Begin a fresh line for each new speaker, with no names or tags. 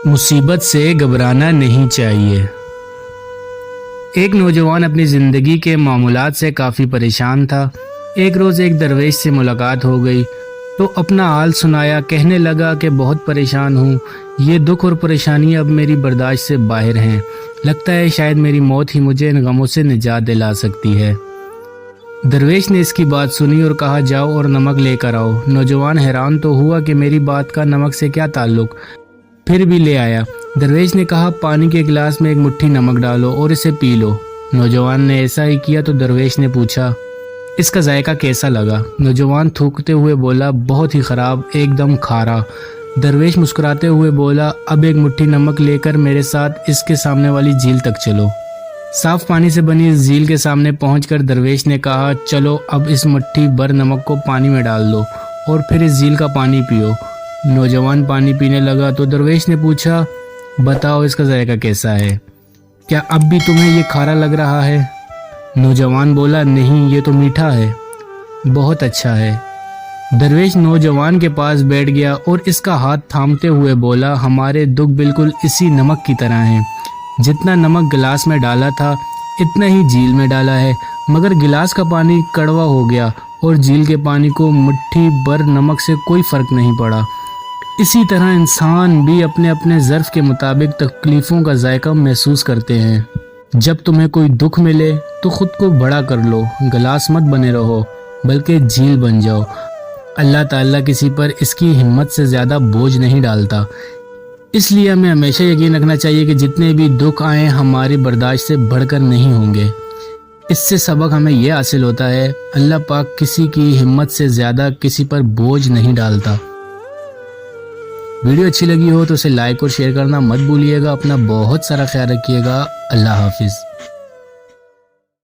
مصیبت سے گھبرانا نہیں چاہیے۔ ایک نوجوان اپنی زندگی کے معمولات سے کافی پریشان تھا۔ ایک روز ایک درویش سے ملاقات ہو گئی تو اپنا حال سنایا۔ کہنے لگا کہ بہت پریشان ہوں، یہ دکھ اور پریشانیاں اب میری برداشت سے باہر ہیں۔ لگتا ہے شاید میری موت ہی مجھے ان غموں سے نجات دلا سکتی ہے۔ درویش نے اس کی بات سنی اور کہا جاؤ اور نمک لے کر آؤ۔ نوجوان حیران تو ہوا کہ میری بات کا نمک سے کیا تعلق، پھر بھی لے آیا۔ درویش نے کہا پانی کے گلاس میں ایک مٹھی نمک ڈالو اور اسے پی لو۔ نوجوان نے ایسا ہی کیا تو درویش نے پوچھا اس کا ذائقہ کیسا لگا؟ نوجوان تھوکتے ہوئے بولا بہت ہی خراب، ایک دم کھارا۔ درویش مسکراتے ہوئے بولا اب ایک مٹھی نمک لے کر میرے ساتھ اس کے سامنے والی جھیل تک چلو۔ صاف پانی سے بنی اس جھیل کے سامنے پہنچ کر درویش نے کہا چلو اب اس مٹھی بھر نمک کو پانی میں ڈال دو اور پھر اس جھیل کا پانی پیو۔ نوجوان پانی پینے لگا تو درویش نے پوچھا بتاؤ اس کا ذائقہ کیسا ہے؟ کیا اب بھی تمہیں یہ کھارا لگ رہا ہے؟ نوجوان بولا نہیں، یہ تو میٹھا ہے، بہت اچھا ہے۔ درویش نوجوان کے پاس بیٹھ گیا اور اس کا ہاتھ تھامتے ہوئے بولا ہمارے دکھ بالکل اسی نمک کی طرح ہیں۔ جتنا نمک گلاس میں ڈالا تھا اتنا ہی جھیل میں ڈالا ہے، مگر گلاس کا پانی کڑوا ہو گیا اور جھیل کے پانی کو مٹھی بھر نمک سے کوئی فرق نہیں پڑا۔ اسی طرح انسان بھی اپنے اپنے ظرف کے مطابق تکلیفوں کا ذائقہ محسوس کرتے ہیں۔ جب تمہیں کوئی دکھ ملے تو خود کو بڑا کر لو، گلاس مت بنے رہو بلکہ جھیل بن جاؤ۔ اللہ تعالیٰ کسی پر اس کی ہمت سے زیادہ بوجھ نہیں ڈالتا، اس لیے ہمیں ہمیشہ یقین رکھنا چاہیے کہ جتنے بھی دکھ آئیں ہماری برداشت سے بڑھ کر نہیں ہوں گے۔ اس سے سبق ہمیں یہ حاصل ہوتا ہے اللہ پاک کسی کی ہمت سے زیادہ کسی پر بوجھ نہیں ڈالتا۔ ویڈیو اچھی لگی ہو تو اسے لائک اور شیئر کرنا مت بھولیے گا۔ اپنا بہت سارا خیال رکھیے گا۔ اللہ حافظ۔